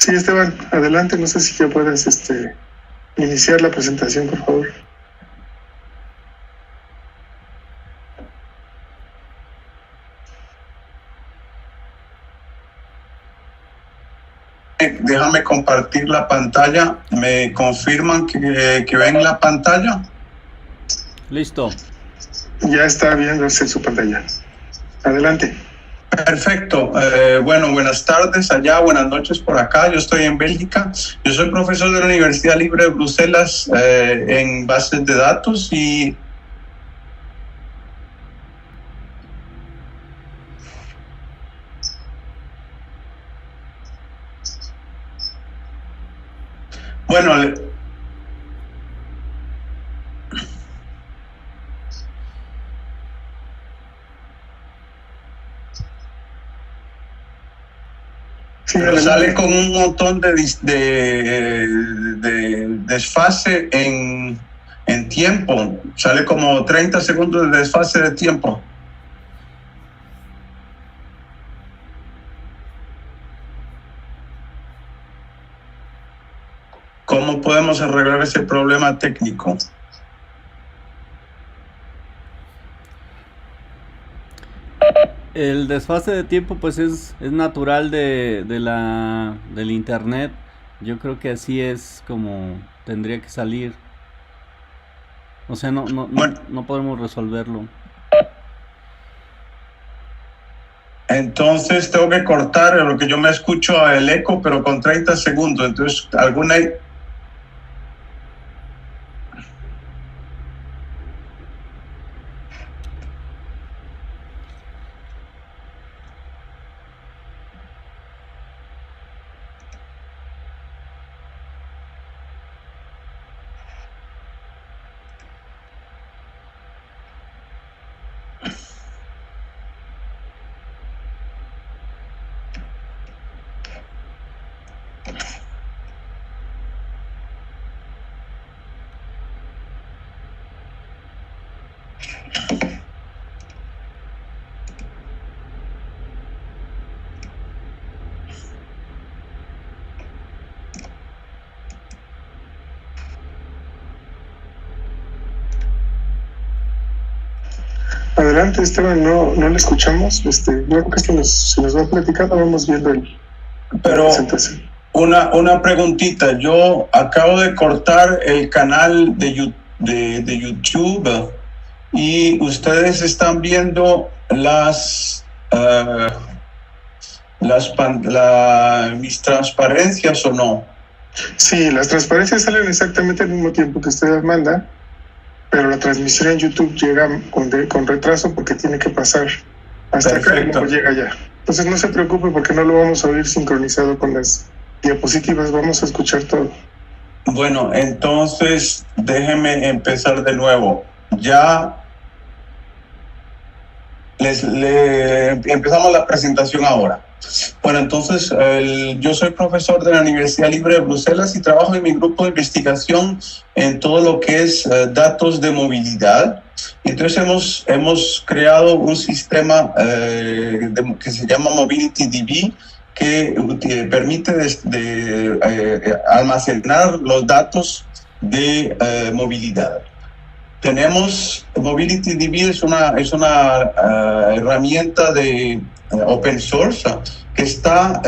Sí, Esteban, adelante, no sé si ya puedes iniciar la presentación, por favor. Déjame compartir la pantalla. ¿Me confirman que ven la pantalla? Listo. Ya está viéndose su pantalla. Adelante. Perfecto. Bueno, buenas tardes allá, buenas noches por acá. Yo estoy en Bélgica. Yo soy profesor de la Universidad Libre de Bruselas en bases de datos y bueno, Sí, pero sale con un montón de desfase en tiempo. Sale como 30 segundos de desfase de tiempo. ¿Cómo podemos arreglar ese problema técnico? El desfase de tiempo pues es natural del internet. Yo creo que así es como tendría que salir. O sea, Bueno, no podemos resolverlo. entonces tengo que cortar lo que yo me escucho el eco, pero con 30 segundos. Entonces, alguna... Adelante, Esteban, no le escuchamos. Luego que se nos va platicando, vamos viendo la presentación. Una preguntita. Yo acabo de cortar el canal de YouTube y ustedes están viendo mis transparencias ¿o no? Sí, las transparencias salen exactamente al mismo tiempo que usted las manda, pero la transmisión en YouTube llega con retraso porque tiene que pasar hasta Perfecto. acá y luego llega allá. Entonces no se preocupe porque no lo vamos a oír sincronizado con las diapositivas, vamos a escuchar todo. Bueno, entonces déjeme empezar de nuevo. Ya empezamos la presentación ahora. Bueno, entonces yo soy profesor de la Universidad Libre de Bruselas y trabajo en mi grupo de investigación en todo lo que es datos de movilidad. Entonces hemos creado un sistema que se llama MobilityDB que permite almacenar los datos de movilidad. Tenemos MobilityDB, es una herramienta de open source que está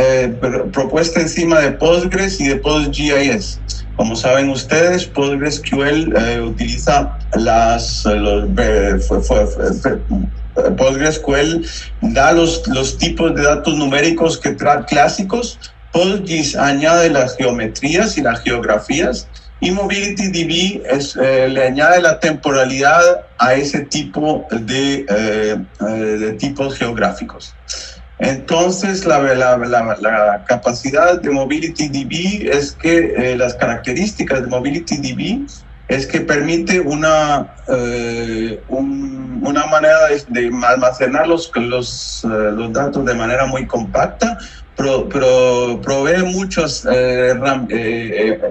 propuesta encima de Postgres y de PostGIS. Como saben ustedes, PostgreSQL utiliza PostgreSQL da los tipos de datos numéricos clásicos. PostGIS añade las geometrías y las geografías. Y MobilityDB le añade la temporalidad a ese tipo de tipos geográficos. Entonces, la capacidad de MobilityDB es que las características de MobilityDB es que permite una manera de almacenar los datos de manera muy compacta, pero provee muchas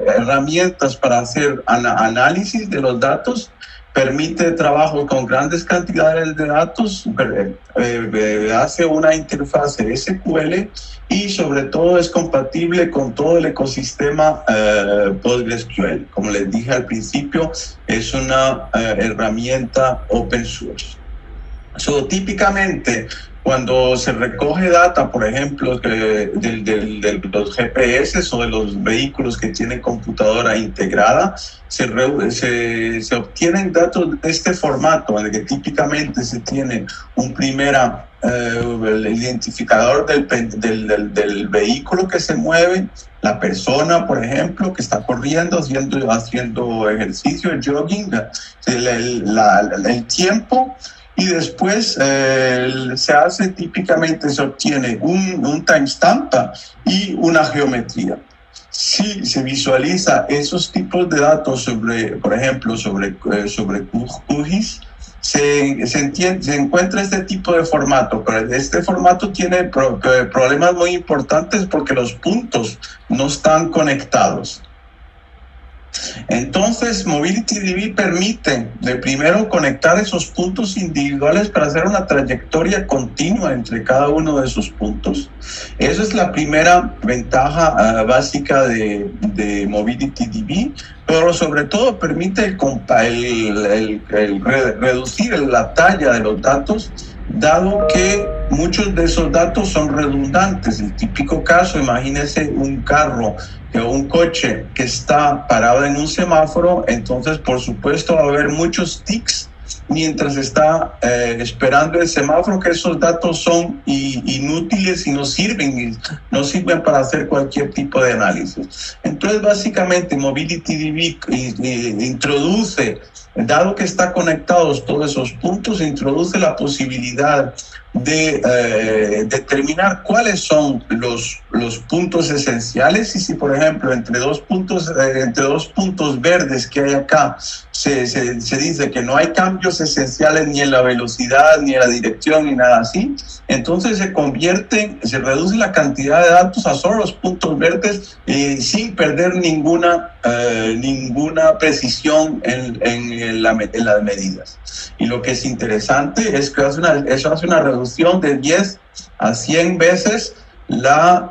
herramientas para hacer análisis de los datos, permite trabajo con grandes cantidades de datos, hace una interfase SQL y sobre todo es compatible con todo el ecosistema PostgreSQL. Como les dije al principio, es una herramienta open source. Típicamente, cuando se recoge data, por ejemplo, de los GPS o de los vehículos que tienen computadora integrada, se obtienen datos de este formato, en el que típicamente se tiene el identificador del vehículo que se mueve, la persona, por ejemplo, que está corriendo, haciendo ejercicio, jogging, el tiempo. Y después se obtiene un timestamp y una geometría. Si se visualiza esos tipos de datos por ejemplo, sobre QGIS, se encuentra este tipo de formato, pero este formato tiene problemas muy importantes porque los puntos no están conectados. Entonces, MobilityDB permite de primero conectar esos puntos individuales para hacer una trayectoria continua entre cada uno de esos puntos. Esa es la primera ventaja básica de MobilityDB, pero sobre todo permite reducir la talla de los datos, dado que muchos de esos datos son redundantes. El típico caso, imagínese un carro o un coche que está parado en un semáforo, entonces por supuesto va a haber muchos tics mientras está esperando el semáforo, que esos datos son inútiles y no sirven para hacer cualquier tipo de análisis. Entonces básicamente MobilityDB introduce, dado que está conectados todos esos puntos, introduce la posibilidad de determinar cuáles son los puntos esenciales, y si por ejemplo entre dos puntos verdes que hay acá se dice que no hay cambios esenciales ni en la velocidad ni en la dirección ni nada así, entonces se reduce la cantidad de datos a solo los puntos verdes sin perder ninguna precisión en las medidas. Y lo que es interesante es que eso hace una reducción de 10 a 100 veces la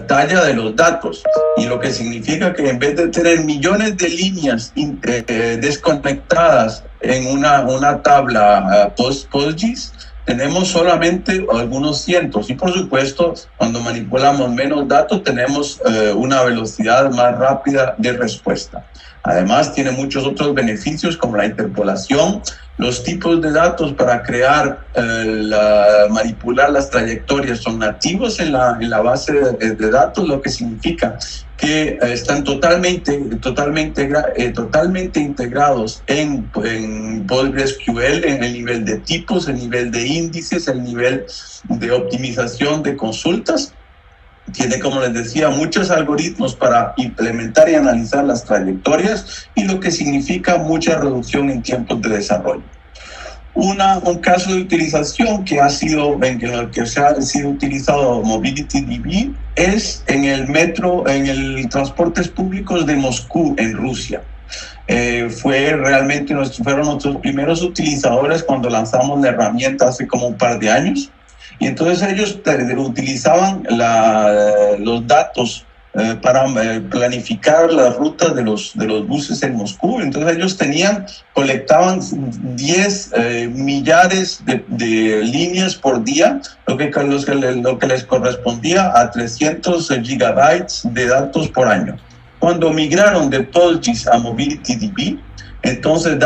talla de los datos, y lo que significa que en vez de tener millones de líneas desconectadas en una tabla PostGIS, tenemos solamente algunos cientos, y por supuesto cuando manipulamos menos datos tenemos una velocidad más rápida de respuesta. Además tiene muchos otros beneficios como la interpolación. Los tipos de datos para manipular las trayectorias son nativos en la base de datos, lo que significa que están totalmente integrados en PostgreSQL, en el nivel de tipos, el nivel de índices, el nivel de optimización de consultas. Tiene, como les decía, muchos algoritmos para implementar y analizar las trayectorias, y lo que significa mucha reducción en tiempos de desarrollo. Un caso de utilización en el que se ha sido utilizado MobilityDB es en el transportes públicos de Moscú, en Rusia. Fueron nuestros primeros utilizadores cuando lanzamos la herramienta hace como un par de años. Y entonces ellos utilizaban los datos para planificar las rutas de los buses en Moscú. Entonces ellos colectaban 10 millares de líneas por día, lo que les correspondía a 300 gigabytes de datos por año. Cuando migraron de PostGIS a MobilityDB, entonces,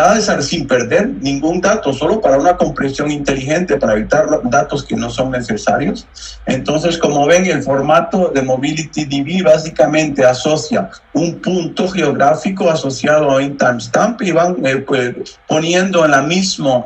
sin perder ningún dato, solo para una compresión inteligente, para evitar datos que no son necesarios. Entonces, como ven, el formato de MobilityDB básicamente asocia un punto geográfico asociado a un timestamp, y van poniendo en la misma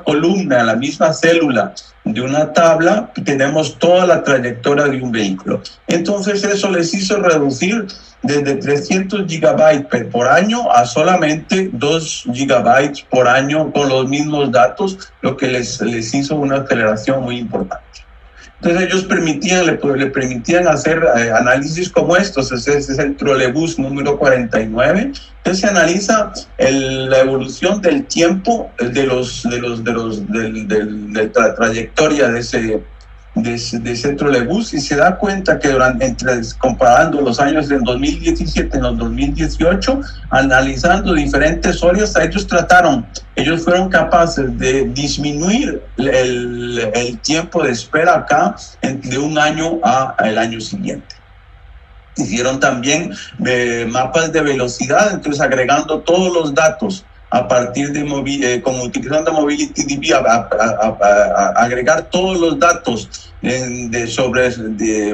columna, en la misma célula de una tabla, tenemos toda la trayectoria de un vehículo. Entonces, eso les hizo reducir desde 300 gigabytes por año a solamente 2 gigabytes por año con los mismos datos, lo que les hizo una aceleración muy importante. Entonces ellos le permitían hacer análisis como estos. Ese es el trolebús número 49. Entonces se analiza la evolución del tiempo de la trayectoria de ese trolebús, y se da cuenta que comparando los años del 2017 y los 2018, analizando diferentes horas, ellos fueron capaces de disminuir el tiempo de espera acá de un año al año siguiente. Hicieron también mapas de velocidad, entonces agregando todos los datos a partir de como utilizando MobilityDB, agregar todos los datos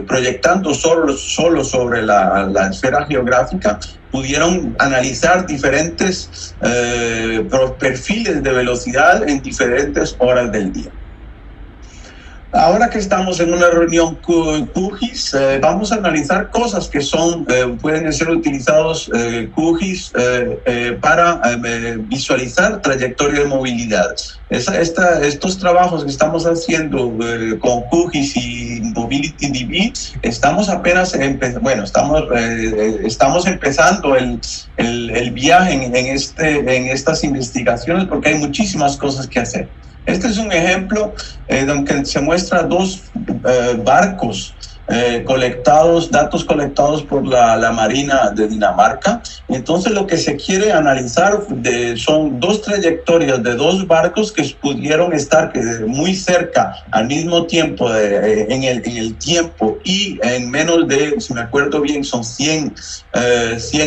proyectando solo sobre la esfera geográfica, pudieron analizar diferentes perfiles de velocidad en diferentes horas del día. Ahora que estamos en una reunión QGIS, vamos a analizar cosas que pueden ser utilizados QGIS para visualizar trayectoria de movilidad. Estos trabajos que estamos haciendo con QGIS y MobilityDB, estamos empezando el viaje en estas investigaciones, porque hay muchísimas cosas que hacer. Este es un ejemplo donde se muestra dos barcos datos colectados por la Marina de Dinamarca. Entonces lo que se quiere analizar son dos trayectorias de dos barcos que pudieron estar muy cerca al mismo tiempo en el tiempo, y en menos de, si me acuerdo bien, son 100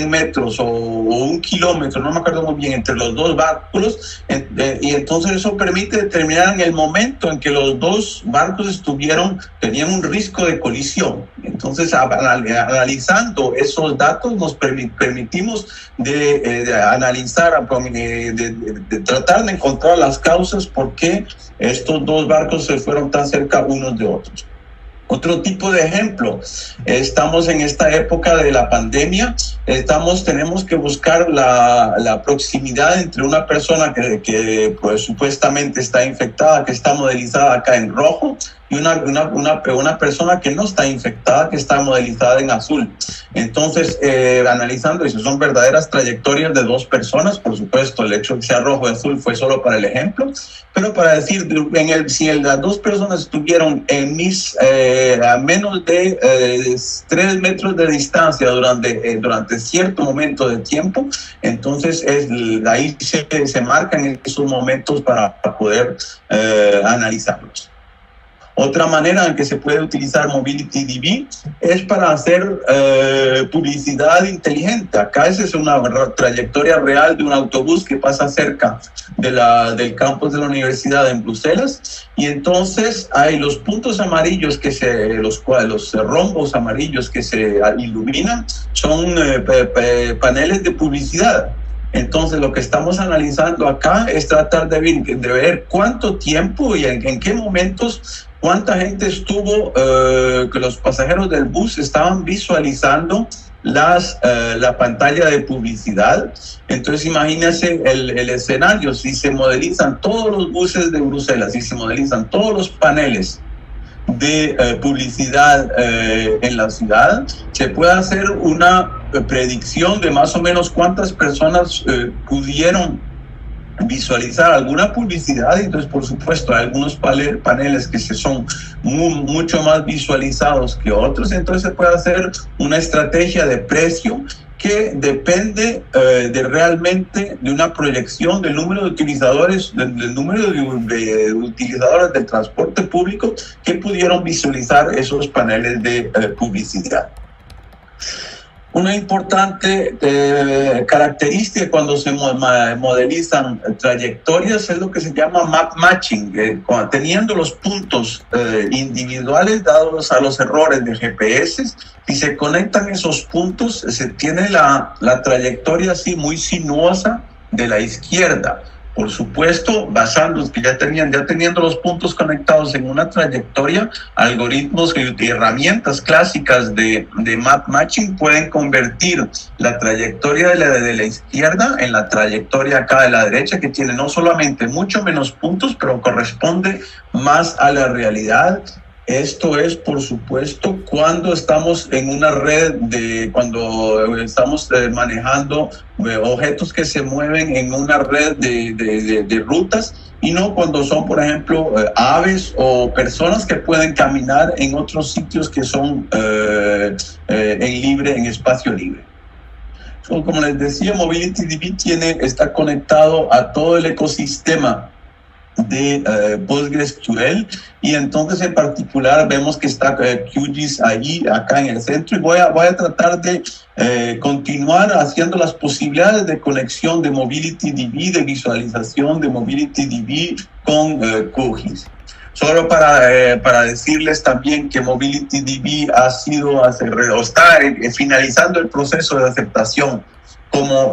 metros o 1 kilómetro, no me acuerdo muy bien, entre los dos barcos, y entonces eso permite determinar en el momento en que los dos barcos tenían un riesgo de colisión. Entonces, analizando esos datos, nos permitimos analizar, de tratar de encontrar las causas por qué estos dos barcos se fueron tan cerca unos de otros. Otro tipo de ejemplo, estamos en esta época de la pandemia, tenemos que buscar la proximidad entre una persona que pues, supuestamente está infectada, que está modelizada acá en rojo, y una persona que no está infectada, que está modelizada en azul. Entonces, analizando eso, son verdaderas trayectorias de dos personas. Por supuesto, el hecho de que sea rojo y azul fue solo para el ejemplo, pero para decir, si las dos personas estuvieron a menos de 3 metros de distancia durante cierto momento de tiempo, entonces ahí se marcan esos momentos para poder analizarlos. Otra manera en que se puede utilizar MobilityDB es para hacer publicidad inteligente. Acá esa es una trayectoria real de un autobús que pasa cerca del campus de la universidad en Bruselas, y entonces hay los puntos amarillos los rombos amarillos que se iluminan, son paneles de publicidad. Entonces lo que estamos analizando acá es tratar de ver cuánto tiempo y en qué momentos, cuánta gente estuvo, que los pasajeros del bus estaban visualizando la pantalla de publicidad. Entonces imagínense el escenario: si se modelizan todos los buses de Bruselas, si se modelizan todos los paneles de publicidad en la ciudad, se puede hacer una predicción de más o menos cuántas personas pudieron visualizar alguna publicidad. Entonces, por supuesto, hay algunos paneles que son mucho más visualizados que otros. Entonces se puede hacer una estrategia de precio que depende realmente de una proyección del número de utilizadores, del número de utilizadores del transporte público que pudieron visualizar esos paneles de publicidad. Una importante característica cuando se modelizan trayectorias es lo que se llama map matching, teniendo los puntos individuales dados a los errores de GPS. Si se conectan esos puntos, se tiene la trayectoria así muy sinuosa de la izquierda. Por supuesto, basándose que ya teniendo los puntos conectados en una trayectoria, algoritmos y herramientas clásicas de map matching pueden convertir la trayectoria de la izquierda en la trayectoria acá de la derecha, que tiene no solamente mucho menos puntos, pero corresponde más a la realidad Esto es, por supuesto, cuando estamos en una red cuando estamos manejando objetos que se mueven en una red de rutas, y no cuando son, por ejemplo, aves o personas que pueden caminar en otros sitios que son en espacio libre. Como les decía, MobilityDB está conectado a todo el ecosistema de PostgreSQL, y entonces en particular vemos que está QGIS allí, acá en el centro, y voy a tratar de continuar haciendo las posibilidades de conexión de MobilityDB, de visualización de MobilityDB con QGIS. Solo para decirles también que MobilityDB está finalizando el proceso de aceptación como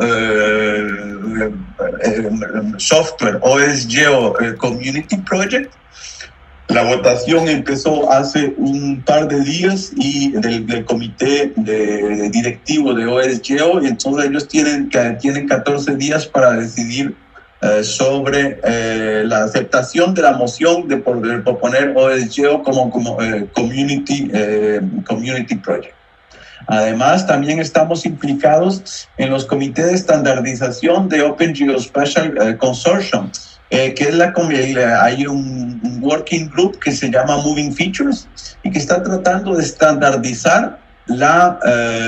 software OSGeo Community Project. La votación empezó hace un par de días y del comité directivo de OSGeo, y entonces ellos tienen 14 días para decidir sobre la aceptación de la moción de proponer OSGeo como community project. Además, también estamos implicados en los comités de estandarización de Open Geospatial Consortium, que es hay un working group que se llama Moving Features y que está tratando de estandardizar la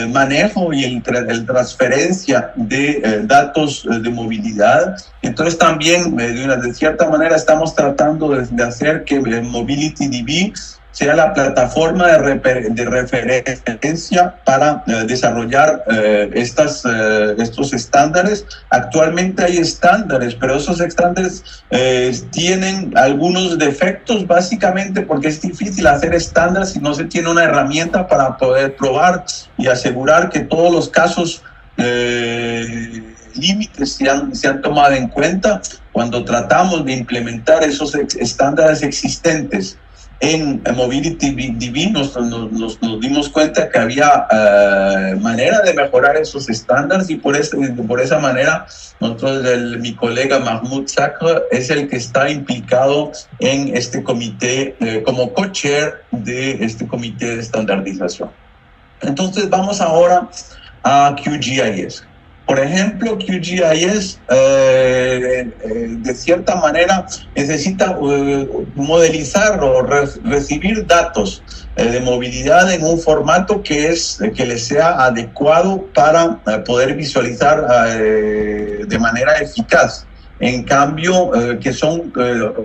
manejo y el transferencia de datos de movilidad. Entonces también de cierta manera estamos tratando de hacer que MobilityDB sea la plataforma de referencia para desarrollar estos estándares. Actualmente hay estándares, pero esos estándares tienen algunos defectos, básicamente porque es difícil hacer estándares si no se tiene una herramienta para poder probar y asegurar que todos los casos límites se han tomado en cuenta cuando tratamos de implementar esos estándares existentes. En MobilityDB nos dimos cuenta que había manera de mejorar esos estándares, y por esa manera mi colega Mahmoud Sakhr es el que está implicado en este comité como co-chair de este comité de estandarización. Entonces vamos ahora a QGIS. Por ejemplo, QGIS de cierta manera necesita modelizar o recibir datos de movilidad en un formato que le sea adecuado para poder visualizar de manera eficaz. En cambio, que son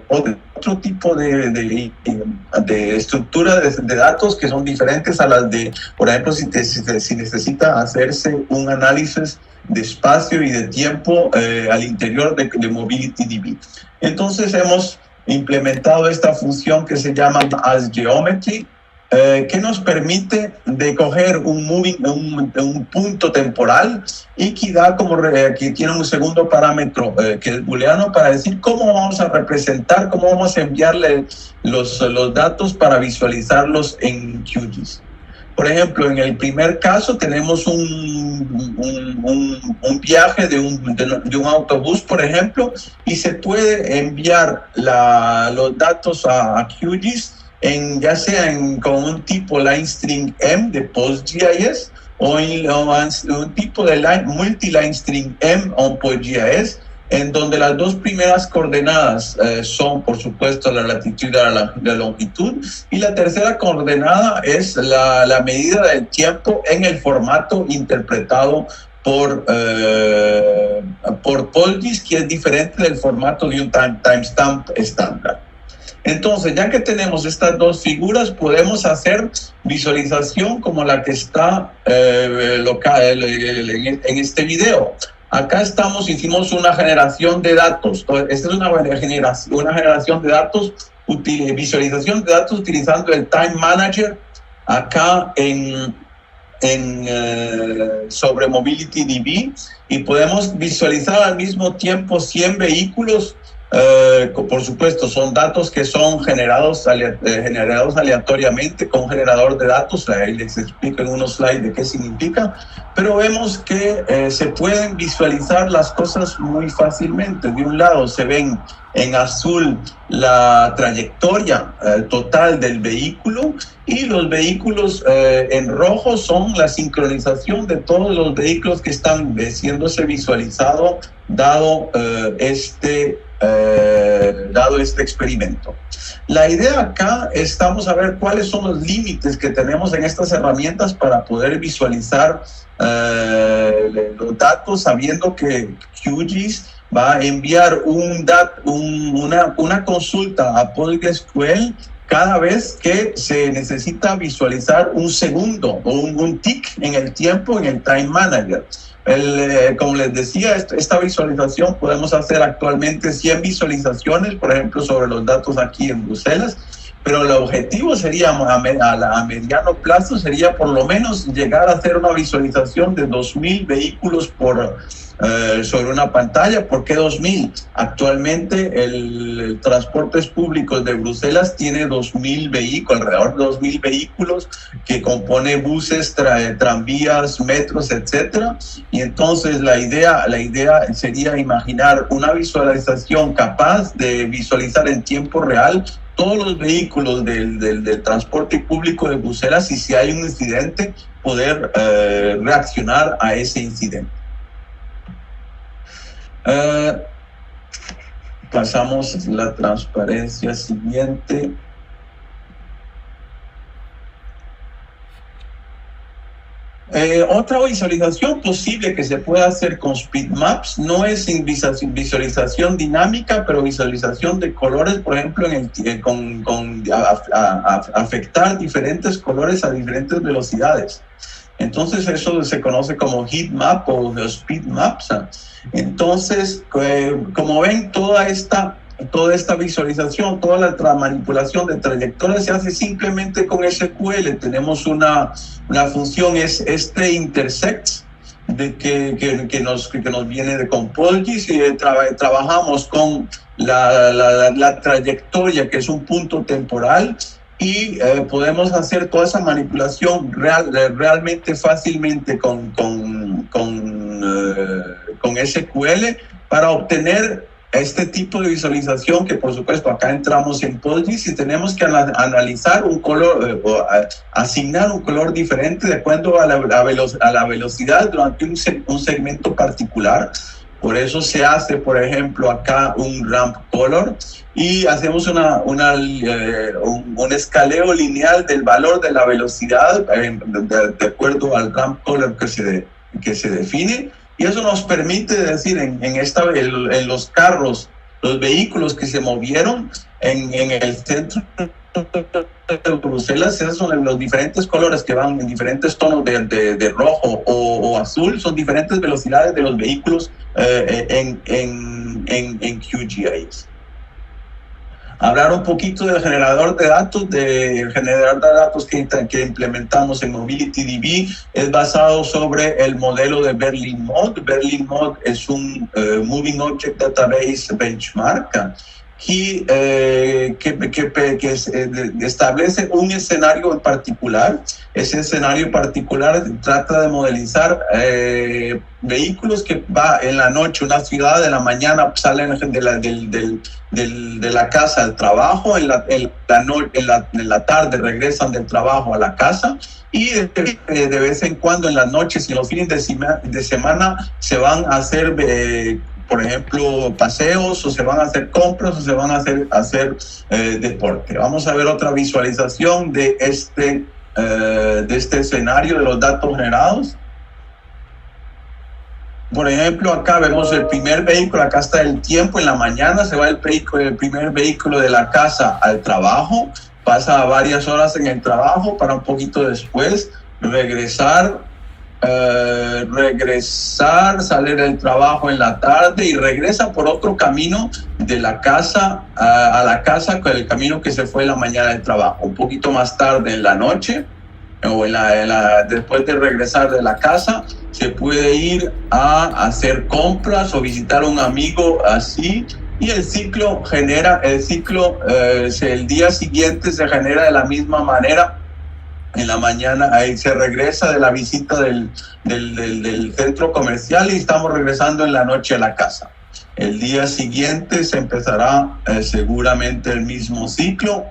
otro tipo de estructura de datos que son diferentes a las de, por ejemplo, si necesita hacerse un análisis de espacio y de tiempo al interior de MobilityDB. Entonces hemos implementado esta función que se llama AsGeometry, que nos permite de coger un punto temporal y que da que tiene un segundo parámetro que es booleano, para decir cómo vamos a representar, cómo vamos a enviarle los datos para visualizarlos en QGIS. Por ejemplo, en el primer caso tenemos un viaje de un autobús, por ejemplo, y se puede enviar los datos a QGIS ya sea con un tipo line string M de PostGIS o un tipo de multi-line string M on PostGIS, en donde las dos primeras coordenadas son, por supuesto, la latitud y la longitud, y la tercera coordenada es la medida del tiempo en el formato interpretado por PostGIS, que es diferente del formato de un timestamp estándar. Entonces, ya que tenemos estas dos figuras, podemos hacer visualización como la que está local en este video. Acá hicimos una generación de datos. Esta es una generación de datos, visualización de datos utilizando el Time Manager acá sobre MobilityDB, y podemos visualizar al mismo tiempo 100 vehículos Por supuesto, son datos que son generados aleatoriamente con un generador de datos. Ahí les explico en unos slides de qué significa, pero vemos que se pueden visualizar las cosas muy fácilmente. De un lado se ven en azul la trayectoria total del vehículo, y los vehículos en rojo son la sincronización de todos los vehículos que están siéndose visualizados dado este experimento. La idea acá estamos a ver cuáles son los límites que tenemos en estas herramientas para poder visualizar los datos, sabiendo que QGIS va a enviar una consulta a PostgreSQL cada vez que se necesita visualizar un segundo o un tick en el tiempo en el Time Manager. Como les decía, esta visualización podemos hacer actualmente 100 visualizaciones, por ejemplo, sobre los datos aquí en Bruselas, pero el objetivo sería a mediano plazo sería por lo menos llegar a hacer una visualización de 2.000 vehículos sobre una pantalla. ¿Por qué 2.000? Actualmente el transportes públicos de Bruselas tiene 2.000 vehículos, alrededor de 2.000 vehículos, que compone buses, tranvías, metros, etcétera. Y entonces la idea sería imaginar una visualización capaz de visualizar en tiempo real todos los vehículos del transporte público de Bruselas, y si hay un incidente, poder reaccionar a ese incidente. Pasamos la transparencia siguiente. Otra visualización posible que se puede hacer con Speedmaps no es visualización dinámica, pero visualización de colores, por ejemplo, afectar diferentes colores a diferentes velocidades. Entonces eso se conoce como heatmap o speedmaps. Entonces, como ven, toda esta visualización, toda la manipulación de trayectorias se hace simplemente con SQL. Tenemos una función, es intersect, que nos viene con PostGIS, y trabajamos con la trayectoria, que es un punto temporal, y podemos hacer toda esa manipulación realmente fácilmente con SQL para obtener este tipo de visualización, que por supuesto acá entramos en PostGIS y tenemos que analizar un color, asignar un color diferente de acuerdo a la velocidad durante un segmento particular. Por eso se hace, por ejemplo, acá un ramp color, y hacemos un escaleo lineal del valor de la velocidad de acuerdo al ramp color que se define. Y eso nos permite decir en los carros, los vehículos que se movieron en el centro de Bruselas, esos son los diferentes colores que van en diferentes tonos de rojo o azul, son diferentes velocidades de los vehículos en QGIS. Hablar un poquito del generador de datos. El generador de datos que implementamos en MobilityDB es basado sobre el modelo de Berlin-Mod. Berlin-Mod es un Moving Object Database Benchmark que establece un escenario en particular. Ese escenario particular trata de modelizar vehículos que va en la noche, una ciudad, de la mañana salen de la casa al trabajo, en la tarde regresan del trabajo a la casa, y de vez en cuando en las noches y los fines de semana se van a hacer por ejemplo, paseos, o se van a hacer compras, o se van a hacer deporte. Vamos a ver otra visualización de este escenario de los datos generados. Por ejemplo, acá vemos el primer vehículo, acá está el tiempo, en la mañana se va el primer vehículo de la casa al trabajo, pasa varias horas en el trabajo para un poquito después regresar, salir del trabajo en la tarde y regresa por otro camino de la casa a la casa, con el camino que se fue en la mañana del trabajo. Un poquito más tarde en la noche o después de regresar de la casa, se puede ir a hacer compras o visitar a un amigo así, y el día siguiente se genera de la misma manera. En la mañana ahí se regresa de la visita del centro comercial y estamos regresando en la noche a la casa. El día siguiente se empezará seguramente el mismo ciclo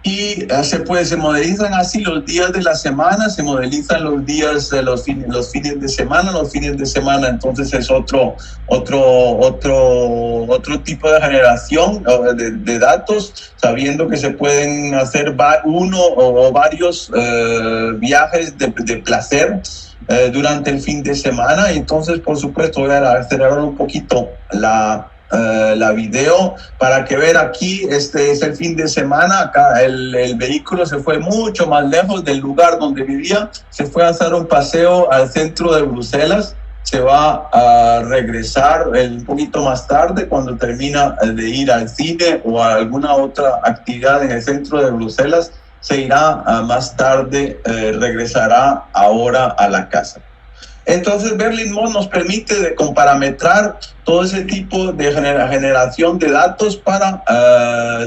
y se modelizan así los días de la semana, se modelizan los días de los fines de semana, entonces es otro tipo de generación de datos, sabiendo que se pueden hacer uno o varios viajes de placer durante el fin de semana. Entonces, por supuesto, voy a acelerar un poquito la video para que ver aquí. Este es el fin de semana. Acá el vehículo se fue mucho más lejos del lugar donde vivía, se fue a hacer un paseo al centro de Bruselas. Se va a regresar un poquito más tarde cuando termina de ir al cine o a alguna otra actividad en el centro de Bruselas. Se irá más tarde, regresará ahora a la casa. Entonces Berlin Mod nos permite comparametrar todo ese tipo de generación de datos para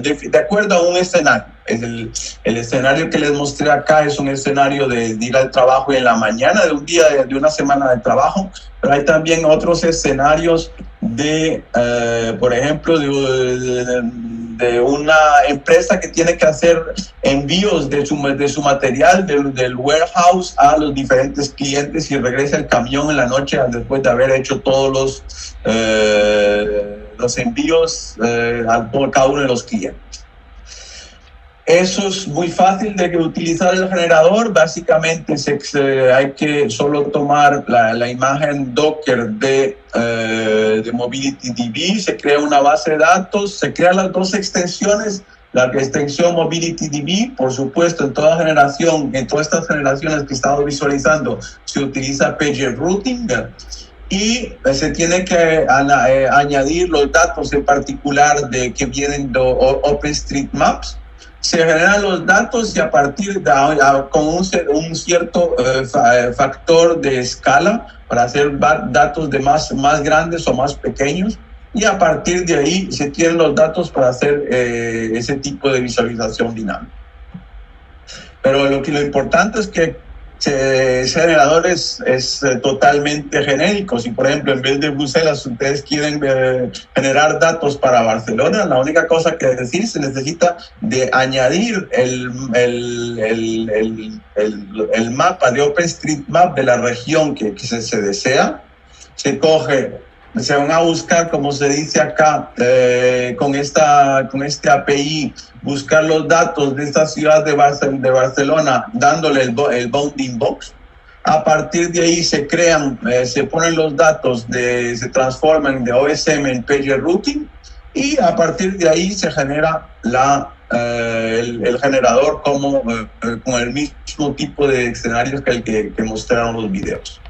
de acuerdo a un escenario. El escenario que les mostré acá es un escenario de ir al trabajo en la mañana de un día, de una semana de trabajo, pero hay también otros escenarios por ejemplo, de una empresa que tiene que hacer envíos de su material del warehouse a los diferentes clientes y regresa el camión en la noche después de haber hecho todos los envíos por cada uno de los clientes. Eso es muy fácil de utilizar el generador. Básicamente hay que solo tomar la imagen Docker de MobilityDB, se crea una base de datos, se crean las dos extensiones, la extensión MobilityDB, por supuesto, en todas estas generaciones que he estado visualizando, se utiliza PagerRouting, y se tiene que añadir los datos en particular que vienen de OpenStreetMaps. Se generan los datos y a partir con un cierto factor de escala para hacer datos de más grandes o más pequeños, y a partir de ahí se tienen los datos para hacer ese tipo de visualización dinámica. Pero lo importante es que ese generador es totalmente genérico. Si, por ejemplo, en vez de Bruselas ustedes quieren generar datos para Barcelona, la única cosa que decir, se necesita de añadir el mapa de OpenStreetMap de la región que se desea. Se van a buscar, como se dice acá, con este API, buscar los datos de esta ciudad de Barcelona, dándole el bounding box. A partir de ahí se ponen los datos, se transforman de OSM en PagerRouting, y a partir de ahí se genera el generador con el mismo tipo de escenarios que el que mostraron los videos.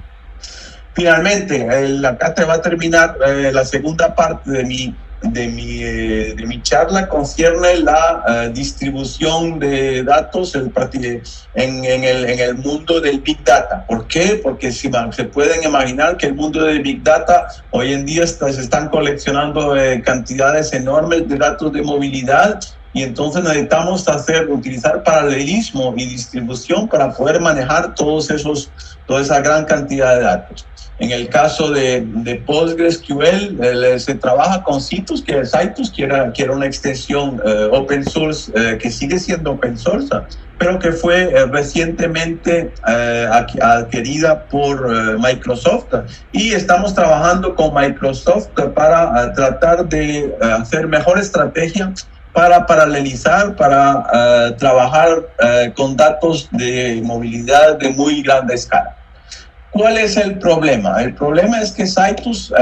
Finalmente, acá te va a terminar la segunda parte de mi charla, concierne la distribución de datos en el mundo del Big Data. ¿Por qué? Porque se pueden imaginar que el mundo del Big Data hoy en día se están coleccionando cantidades enormes de datos de movilidad, y entonces necesitamos utilizar paralelismo y distribución para poder manejar toda esa gran cantidad de datos. En el caso de PostgreSQL, se trabaja con Citus, que era una extensión open source, que sigue siendo open source, pero que fue recientemente adquirida por Microsoft. Y estamos trabajando con Microsoft para tratar de hacer mejor estrategia para paralelizar, para trabajar con datos de movilidad de muy grande escala. ¿Cuál es el problema? El problema es que Citus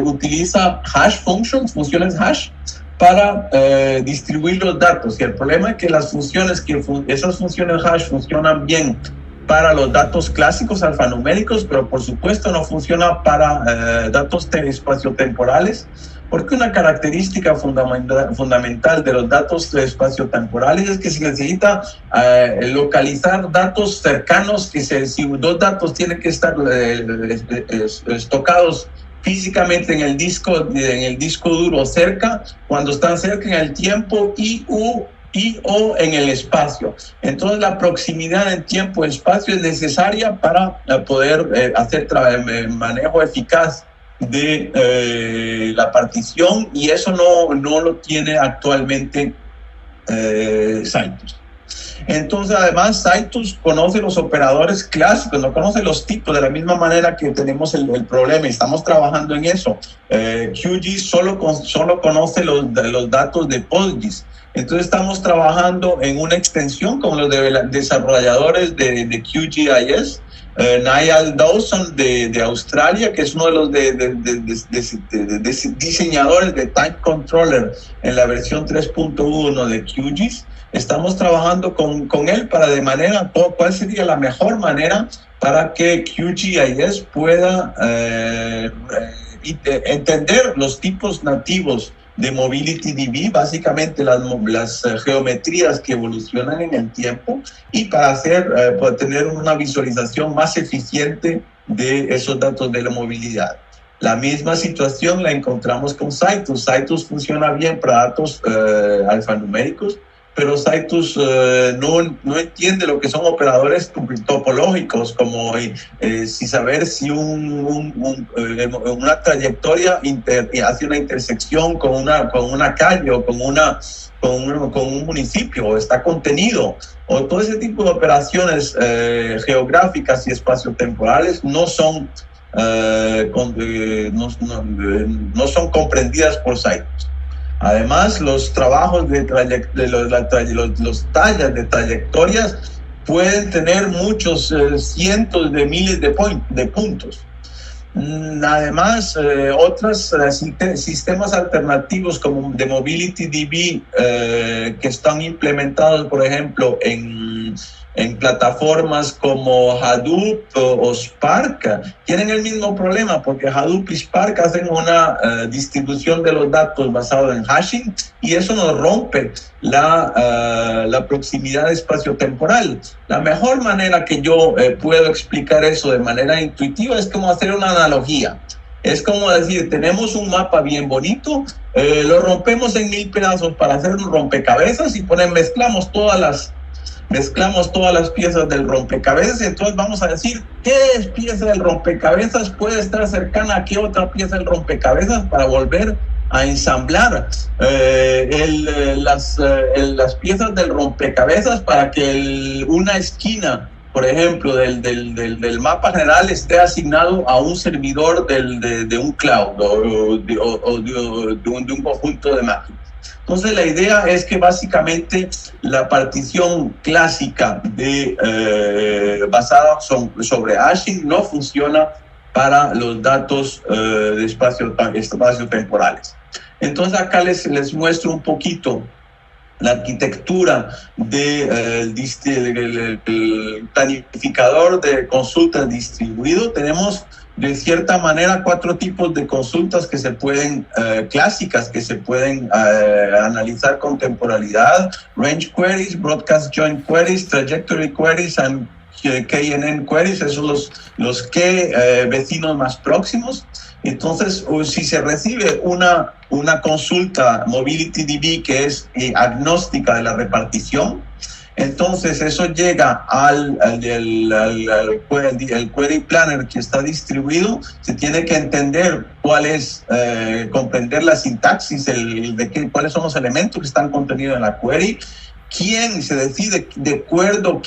utiliza funciones hash para distribuir los datos. Y el problema es que esas funciones hash funcionan bien para los datos clásicos alfanuméricos, pero por supuesto no funciona para datos espaciotemporales, porque una característica fundamental de los datos espaciotemporales es que se necesita localizar datos cercanos, si dos datos tienen que estar estocados físicamente en el disco duro cerca, cuando están cerca en el tiempo y o en el espacio. Entonces la proximidad en tiempo y espacio es necesaria para poder hacer manejo eficaz de la partición, y eso no lo tiene actualmente Cytus. Entonces, además, Cytus conoce los operadores clásicos, no conoce los tipos, de la misma manera que tenemos el problema, y estamos trabajando en eso. QGIS solo conoce los datos de PostGIS. Entonces, estamos trabajando en una extensión con los desarrolladores de QGIS. Niall Dawson de Australia, que es uno de los diseñadores de Time Controller en la versión 3.1 de QGIS. Estamos trabajando con él para cuál sería la mejor manera para que QGIS pueda entender los tipos nativos de MobilityDB, básicamente las geometrías que evolucionan en el tiempo, y para tener una visualización más eficiente de esos datos de la movilidad. La misma situación la encontramos con Cytus. Cytus funciona bien para datos alfanuméricos, pero Cytus no entiende lo que son operadores topológicos, como saber si una trayectoria hace una intersección con una calle o con un municipio, o está contenido, o todo ese tipo de operaciones geográficas y espaciotemporales no son comprendidas por Cytus. Además, los trabajos los tallas de trayectorias pueden tener muchos cientos de miles de puntos. Además, otros sistemas alternativos como de MobilityDB que están implementados, por ejemplo, en plataformas como Hadoop o Spark, tienen el mismo problema, porque Hadoop y Spark hacen una distribución de los datos basado en hashing, y eso nos rompe la proximidad espaciotemporal. La mejor manera que yo puedo explicar eso de manera intuitiva es como hacer una analogía. Es como decir, tenemos un mapa bien bonito, lo rompemos en 1000 pedazos para hacer un rompecabezas, y mezclamos todas las piezas del rompecabezas, y entonces vamos a decir qué pieza del rompecabezas puede estar cercana a qué otra pieza del rompecabezas para volver a ensamblar las piezas del rompecabezas para que una esquina, por ejemplo, del mapa general esté asignado a un servidor de un cloud o de un conjunto de máquinas. Entonces, la idea es que básicamente la partición clásica basada sobre hashing no funciona para los datos de espacio-temporales. Entonces, acá les muestro un poquito la arquitectura del planificador de consultas distribuido. Tenemos de cierta manera 4 tipos de consultas que se pueden, clásicas, que se pueden analizar con temporalidad: range queries, broadcast join queries, trajectory queries, and KNN queries. Esos son los vecinos más próximos. Entonces, si se recibe una consulta MobilityDB que es agnóstica de la repartición, entonces eso llega al query planner que está distribuido. Se tiene que entender comprender la sintaxis, cuáles son los elementos que están contenidos en la query. Se decide de acuerdo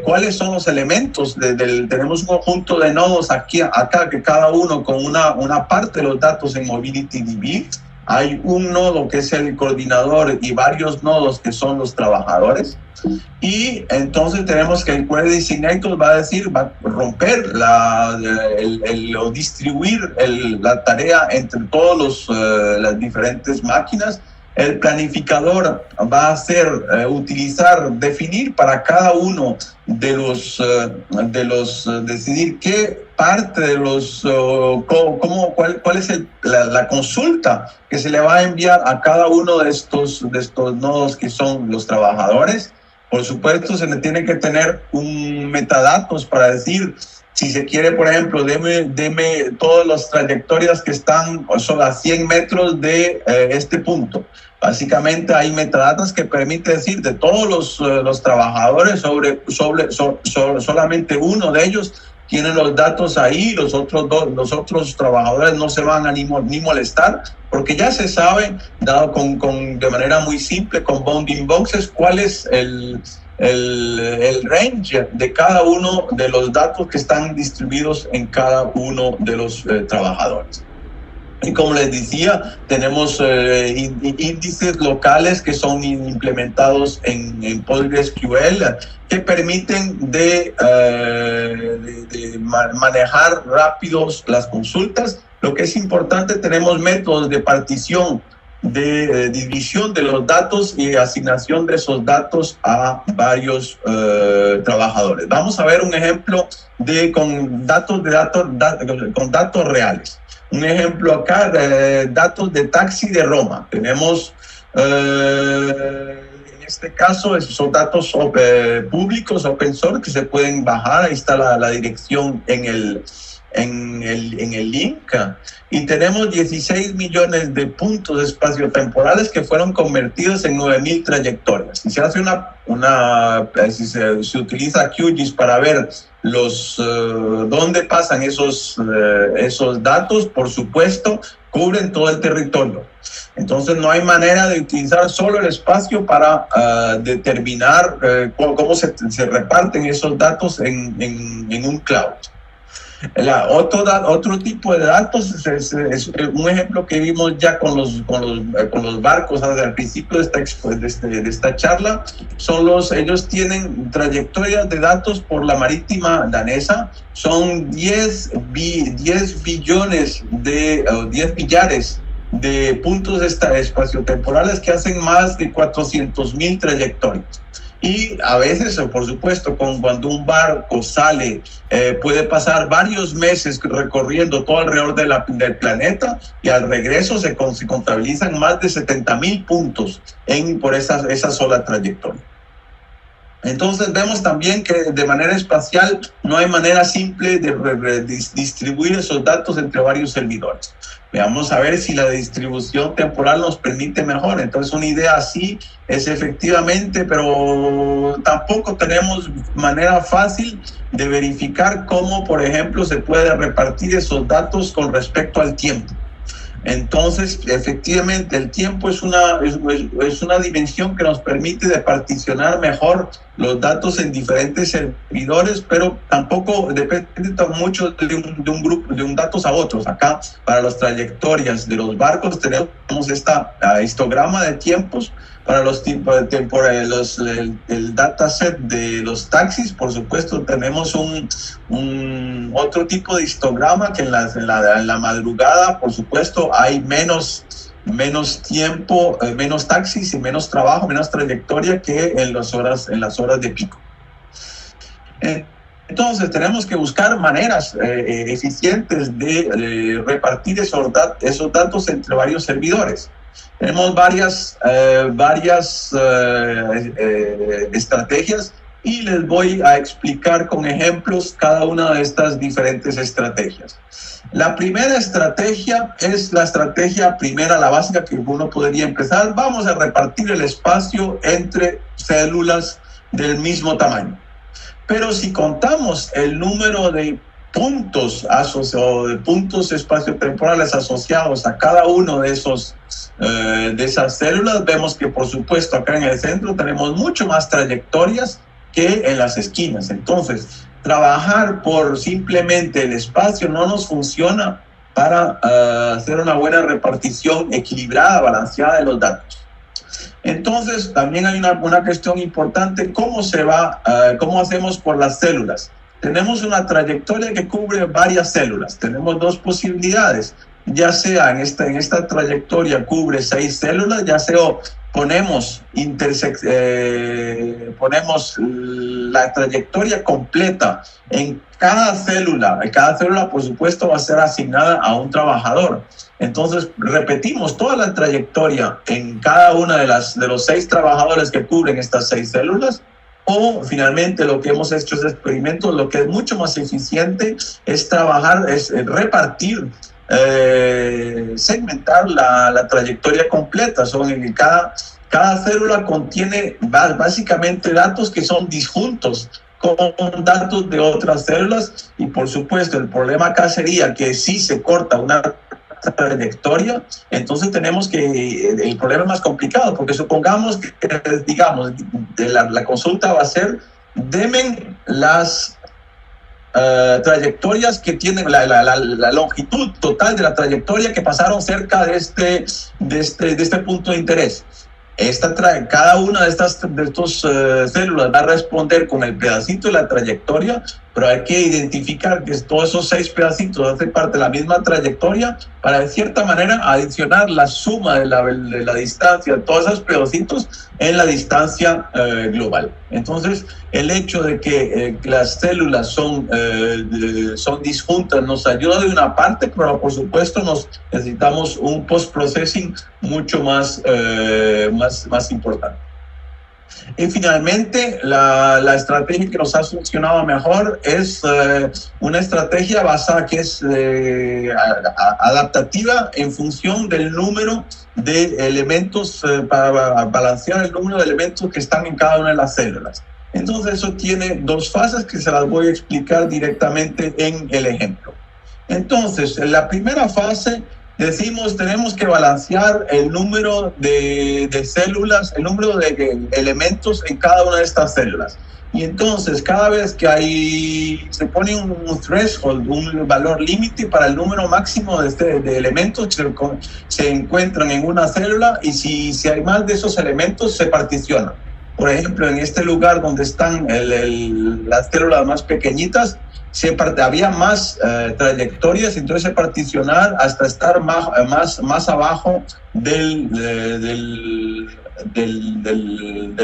cuáles son los elementos. Tenemos un conjunto de nodos acá, que cada uno con una parte de los datos en MobilityDB. Hay un nodo que es el coordinador y varios nodos que son los trabajadores. Y entonces tenemos que el Query Designator va a romper o distribuir la tarea entre todas las diferentes máquinas. El planificador va a definir para cada uno de los decidir qué parte de cuál es la consulta que se le va a enviar a cada uno de estos nodos que son los trabajadores. Por supuesto, se le tiene que tener un metadatos para decir Si se quiere, por ejemplo, deme todas las trayectorias que están a 100 metros de este punto. Básicamente hay metadatas que permiten decir de todos los trabajadores solamente uno de ellos tiene los datos ahí, los otros trabajadores no se van a ni molestar, porque ya se sabe, dado de manera muy simple, con bounding boxes, cuál es el range de cada uno de los datos que están distribuidos en cada uno de los trabajadores. Y como les decía, tenemos índices locales que son implementados en PostgreSQL que permiten de manejar rápidos las consultas. Lo que es importante, tenemos métodos de partición, de división de los datos y asignación de esos datos a varios trabajadores. Vamos a ver un ejemplo con datos reales. Un ejemplo acá, datos de taxi de Roma. Tenemos, en este caso, son datos públicos, open source, que se pueden bajar. Ahí está la dirección en el link. Y tenemos 16 millones de puntos espaciotemporales que fueron convertidos en 9,000 trayectorias. Si se hace si se utiliza QGIS para ver dónde pasan esos datos, por supuesto, cubren todo el territorio. Entonces no hay manera de utilizar solo el espacio para determinar cómo se reparten esos datos en un cloud. Otro tipo de datos es un ejemplo que vimos ya con los barcos al principio de esta charla. Ellos tienen trayectorias de datos por la marítima danesa. Son 10 billares de puntos espaciotemporales que hacen más de 400,000 trayectorias. Y a veces, por supuesto, cuando un barco sale, puede pasar varios meses recorriendo todo alrededor del planeta, y al regreso se contabilizan más de 70,000 puntos por esa sola trayectoria. Entonces vemos también que de manera espacial no hay manera simple de distribuir esos datos entre varios servidores. Veamos a ver si la distribución temporal nos permite mejor. Entonces una idea así es efectivamente, pero tampoco tenemos manera fácil de verificar cómo, por ejemplo, se puede repartir esos datos con respecto al tiempo. Entonces, efectivamente, el tiempo es una dimensión que nos permite de particionar mejor los datos en diferentes servidores, pero tampoco depende tan mucho de un grupo, de un datos a otros. Acá, para las trayectorias de los barcos, tenemos esta histograma de tiempos. Para los tiempos de temporada, el dataset de los taxis, por supuesto, tenemos un otro tipo de histograma que en la madrugada, por supuesto, hay menos tiempo, menos taxis y menos trabajo, menos trayectoria que en las horas de pico. Entonces tenemos que buscar maneras eficientes de repartir esos datos entre varios servidores. Tenemos varias estrategias y les voy a explicar con ejemplos cada una de estas diferentes estrategias. La primera estrategia es la estrategia primera, la básica que uno podría empezar. Vamos a repartir el espacio entre células del mismo tamaño. Pero si contamos el número de puntos espaciotemporales asociados a cada uno de esas células, vemos que, por supuesto, acá en el centro tenemos mucho más trayectorias que en las esquinas. Entonces, trabajar por simplemente el espacio no nos funciona para hacer una buena repartición equilibrada, balanceada de los datos. Entonces, también hay una cuestión importante: ¿cómo hacemos por las células? Tenemos una trayectoria que cubre varias células. Tenemos dos posibilidades. Ya sea en esta trayectoria cubre 6 células, ya sea ponemos la trayectoria completa en cada célula. Cada célula, por supuesto, va a ser asignada a un trabajador. Entonces, repetimos toda la trayectoria en cada una de los 6 trabajadores que cubren estas 6 células, O finalmente lo que hemos hecho es experimentos, lo que es mucho más eficiente es trabajar, es repartir, segmentar la trayectoria completa. Cada célula contiene básicamente datos que son disjuntos con datos de otras células, y por supuesto el problema acá sería que si se corta una trayectoria, entonces tenemos que, el problema es más complicado, porque supongamos que, digamos, la consulta va a ser, denme las trayectorias que tienen la longitud total de la trayectoria que pasaron cerca de este punto de interés. Cada una de estas células va a responder con el pedacito de la trayectoria, pero hay que identificar que todos esos 6 pedacitos hacen parte de la misma trayectoria para, de cierta manera, adicionar la suma de la distancia de todos esos pedacitos en la distancia global. Entonces, el hecho de que las células son disjuntas nos ayuda de una parte, pero por supuesto necesitamos un post-processing mucho más importante. Y finalmente, la estrategia que nos ha funcionado mejor es una estrategia basada que es adaptativa en función del número de elementos, para balancear el número de elementos que están en cada una de las células. Entonces eso tiene 2 fases que se las voy a explicar directamente en el ejemplo. Entonces, en la primera fase decimos, tenemos que balancear el número de células, el número de elementos en cada una de estas células. Y entonces, cada vez que se pone un threshold, un valor límite para el número máximo de elementos que se encuentran en una célula, y si hay más de esos elementos, se particionan. Por ejemplo, en este lugar donde están las células más pequeñitas, había más trayectorias, entonces se particionaron hasta estar más abajo del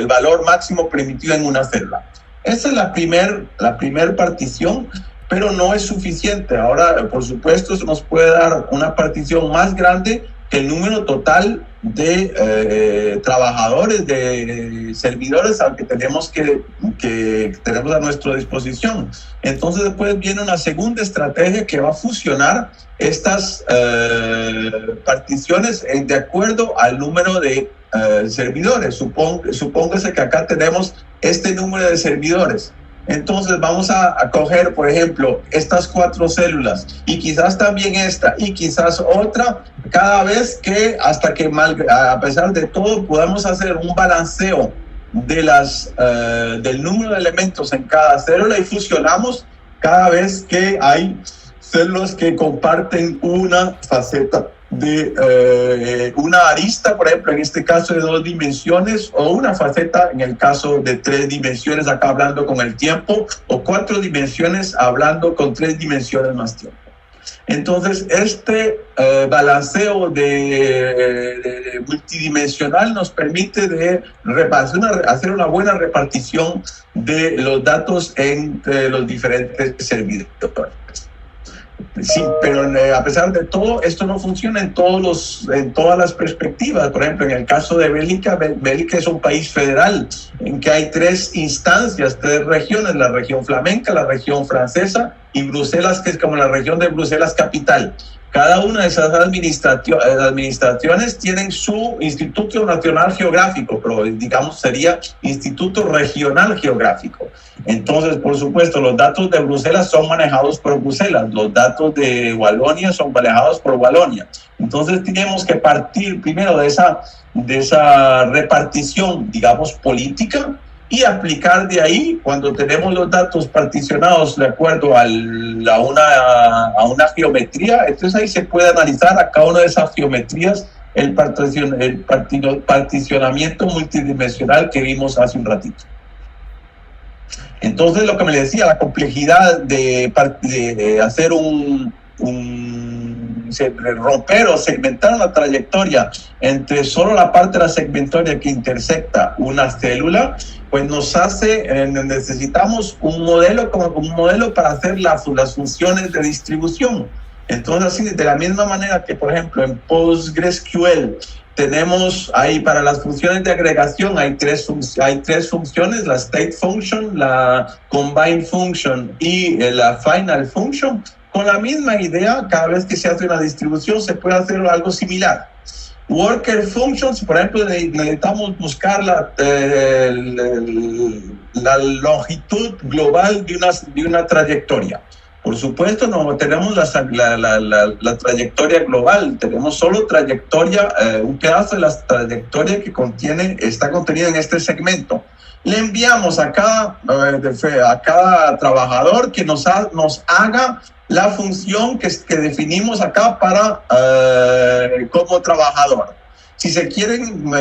valor máximo permitido en una célula. Esa es la primer partición, pero no es suficiente. Ahora, por supuesto, eso nos puede dar una partición más grande que el número total de trabajadores, de servidores al que tenemos a nuestra disposición. Entonces después viene una segunda estrategia que va a fusionar estas particiones de acuerdo al número de servidores. Supóngase que acá tenemos este número de servidores. Entonces vamos a coger, por ejemplo, estas 4 células y quizás también esta y quizás otra, cada vez que, hasta que a pesar de todo podamos hacer un balanceo del número de elementos en cada célula, y fusionamos cada vez que hay células que comparten una faceta de una arista, por ejemplo, en este caso de 2 dimensiones, o una faceta en el caso de 3 dimensiones, acá hablando con el tiempo, o 4 dimensiones hablando con 3 dimensiones más tiempo. Entonces, este balanceo de multidimensional nos permite hacer una buena repartición de los datos entre los diferentes servidores. Sí, pero a pesar de todo, esto no funciona en todas las perspectivas. Por ejemplo, en el caso de Bélgica es un país federal en que hay 3 instancias, 3 regiones: la región flamenca, la región francesa y Bruselas, que es como la región de Bruselas capital. Cada una de esas administraciones tienen su Instituto Nacional Geográfico, pero digamos sería Instituto Regional Geográfico. Entonces, por supuesto, los datos de Bruselas son manejados por Bruselas, los datos de Walonia son manejados por Walonia. Entonces, tenemos que partir primero de esa repartición, digamos, política, y aplicar de ahí, cuando tenemos los datos particionados de acuerdo a una geometría, entonces ahí se puede analizar a cada una de esas geometrías el particionamiento multidimensional que vimos hace un ratito. Entonces, lo que me decía, la complejidad de hacer romper o segmentar una trayectoria entre solo la parte de la segmentoria que intersecta una célula, pues necesitamos un modelo para hacer las funciones de distribución. Entonces, así, de la misma manera que, por ejemplo, en PostgreSQL tenemos ahí para las funciones de agregación, hay tres funciones, la state function, la combine function y la final function. Con la misma idea, cada vez que se hace una distribución se puede hacer algo similar. Worker functions, por ejemplo, necesitamos buscar la longitud global de una trayectoria. Por supuesto, no tenemos la trayectoria global, tenemos solo trayectoria, un pedazo de la trayectoria que está contenida en este segmento. Le enviamos a cada trabajador que nos haga la función que definimos acá para como trabajador. Si se quieren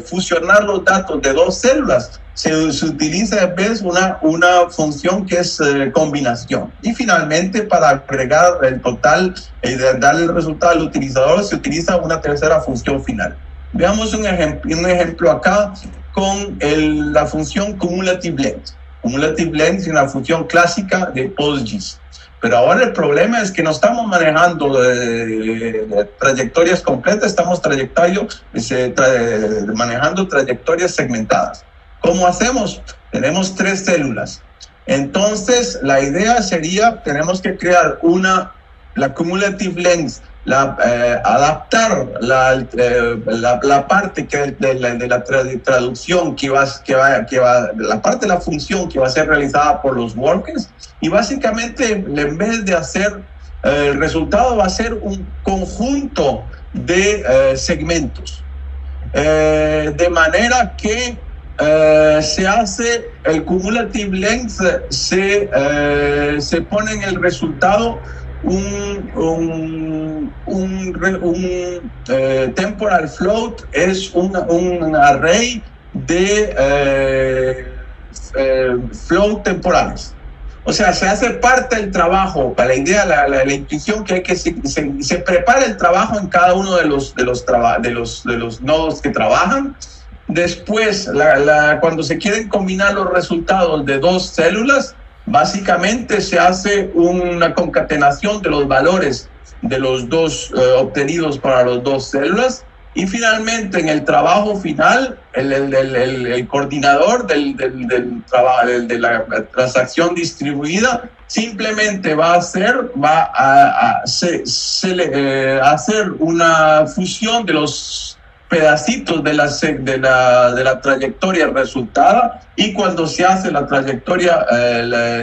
fusionar los datos de dos células, se utiliza en vez una función que es combinación. Y finalmente, para agregar el total y darle el resultado al utilizador, se utiliza una tercera función final. Veamos un ejemplo acá con la función cumulative length. Cumulative length es una función clásica de PostGIS. Pero ahora el problema es que no estamos manejando trayectorias completas, estamos manejando trayectorias segmentadas. ¿Cómo hacemos? Tenemos 3 células. Entonces, la idea sería, tenemos que crear la cumulative length, adaptar la parte de la traducción la parte de la función que va a ser realizada por los workers, y básicamente en vez de hacer el resultado va a ser un conjunto de segmentos, de manera que se hace el cumulative length, se pone en el resultado un temporal float, es un array de float temporales. O sea, se hace parte del trabajo. Para la idea, la intuición que hay que se prepara el trabajo en cada uno de los nodos que trabajan. Después, cuando se quieren combinar los resultados de 2 células, básicamente se hace una concatenación de los valores de los dos obtenidos para las 2 células. Y finalmente, en el trabajo final, el coordinador de la transacción distribuida simplemente va a hacer una fusión de los pedacitos de la trayectoria resultada, y cuando se hace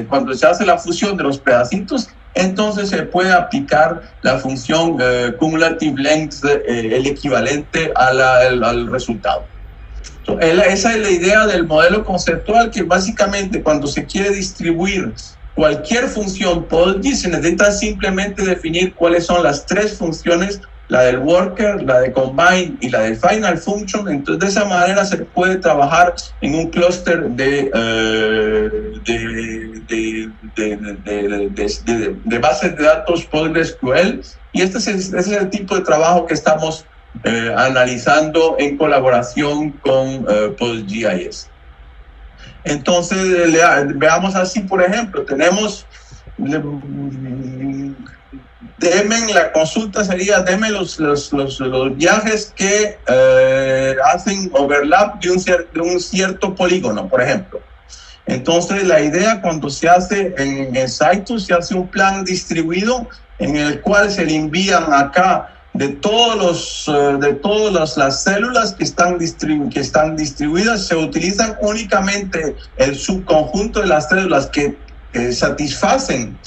cuando se hace la fusión de los pedacitos, entonces se puede aplicar la función cumulative length, el equivalente al resultado. Esa es la idea del modelo conceptual, que básicamente cuando se quiere distribuir cualquier función PostGIS se necesita simplemente definir cuáles son las 3 funciones, la del worker, la de combine y la de final function. Entonces, de esa manera se puede trabajar en un clúster de bases de datos PostgreSQL, y ese es el tipo de trabajo que estamos analizando en colaboración con PostGIS. Entonces, veamos así, por ejemplo, tenemos la consulta sería, deme los viajes que hacen overlap de un cierto polígono, por ejemplo. Entonces, la idea, cuando se hace en Cytus, se hace un plan distribuido en el cual se le envían acá de todas las células que están distribuidas, se utilizan únicamente el subconjunto de las células que satisfacen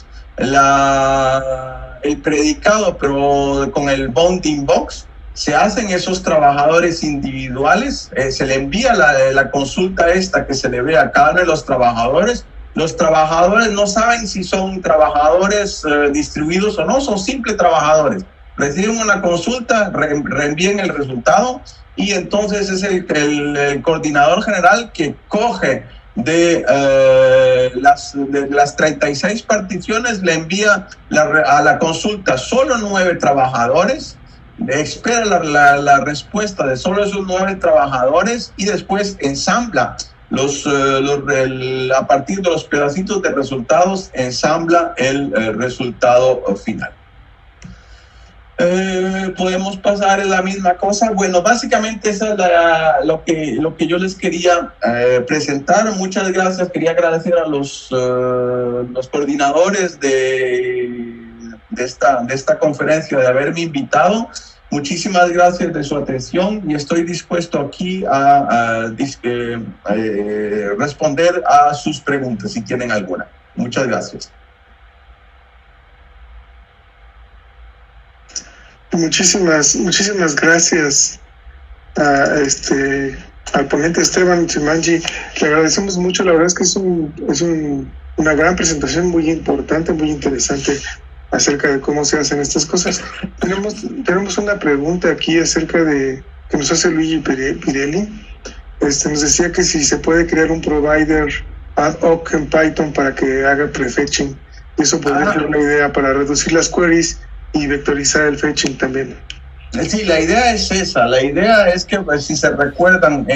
el predicado, pero con el bounding box. Se hacen esos trabajadores individuales, se le envía la consulta esta que se le ve a cada uno de los trabajadores. Los trabajadores no saben si son trabajadores distribuidos o no, son simples trabajadores. Reciben una consulta, reenvíen el resultado, y entonces es el coordinador general que coge de las 36 particiones, le envía a la consulta solo 9 trabajadores, espera la respuesta de solo esos 9 trabajadores, y después ensambla a partir de los pedacitos de resultados, ensambla el resultado final. Podemos pasar en la misma cosa. Bueno, básicamente esa es lo que yo les quería presentar. Muchas gracias. Quería agradecer a los coordinadores de esta conferencia de haberme invitado. Muchísimas gracias de su atención y estoy dispuesto aquí a responder a sus preguntas si tienen alguna. Muchas gracias. Muchísimas gracias al ponente Esteban Chimanji. Le agradecemos mucho. La verdad es que es una gran presentación, muy importante, muy interesante acerca de cómo se hacen estas cosas. Tenemos una pregunta aquí acerca de que nos hace Luigi Pirelli. Nos decía que si se puede crear un provider ad hoc en Python para que haga prefetching. Eso podría ser una idea para reducir las queries y vectorizar el fetching también. Sí, la idea es esa. La idea es que, pues, si se recuerdan,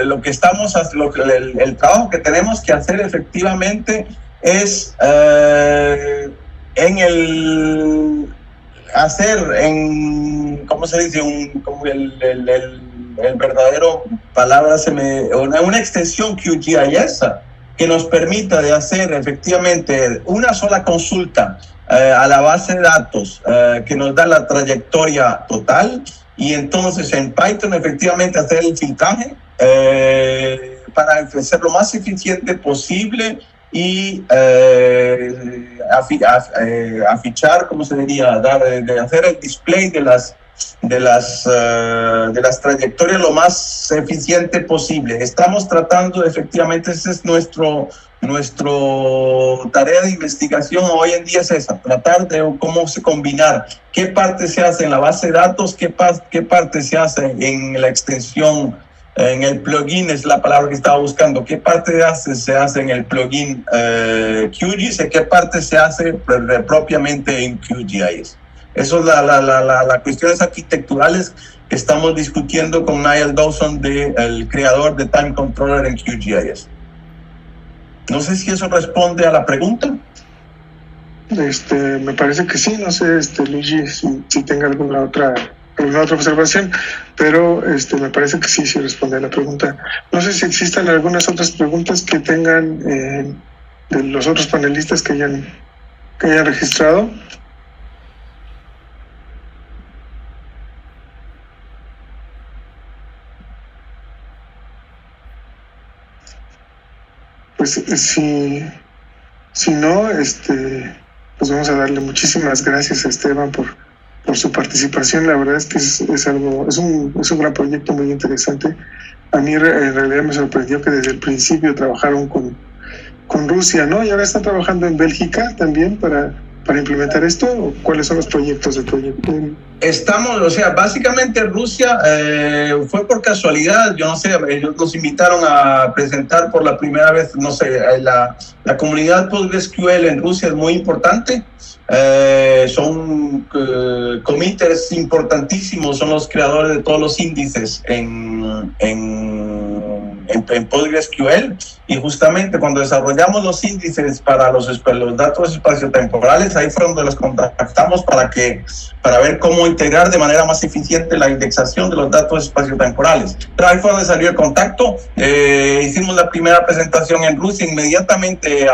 lo que estamos, el trabajo que tenemos que hacer efectivamente es ¿cómo se dice? El verdadero palabra una extensión QGIS que nos permita de hacer efectivamente una sola consulta a la base de datos que nos da la trayectoria total, y entonces en Python efectivamente hacer el filtraje para ser lo más eficiente posible y afichar, ¿cómo se diría? De hacer el display de las trayectorias lo más eficiente posible. Estamos tratando, efectivamente, ese es nuestro tarea de investigación hoy en día, es esa, tratar de cómo se combinar, qué parte se hace en la base de datos, qué parte se hace en la extensión, en el plugin, es la palabra que estaba buscando, qué parte se hace en el plugin QGIS y qué parte se hace propiamente en QGIS. Eso es las cuestiones arquitecturales que estamos discutiendo con Niall Dawson, el creador de Time Controller en QGIS. No sé si eso responde a la pregunta. Me parece que sí. No sé, Luigi, si tenga alguna otra observación, pero me parece que sí responde a la pregunta. No sé si existan algunas otras preguntas que tengan de los otros panelistas que hayan registrado. Pues si no, pues vamos a darle muchísimas gracias a Esteban por su participación. La verdad es que es un gran proyecto muy interesante. A mí en realidad me sorprendió que desde el principio trabajaron con Rusia, ¿no? Y ahora están trabajando en Bélgica también para implementar esto. ¿O cuáles son los proyectos del proyecto? Básicamente Rusia fue por casualidad, yo no sé, ellos nos invitaron a presentar por la primera vez, no sé, la comunidad PostgreSQL en Rusia es muy importante, son comités importantísimos, son los creadores de todos los índices en PostgreSQL, y justamente cuando desarrollamos los índices para los datos espaciotemporales, ahí fue donde los contactamos para ver cómo integrar de manera más eficiente la indexación de los datos espaciotemporales. Pero ahí fue donde salió el contacto. Hicimos la primera presentación en Rusia, inmediatamente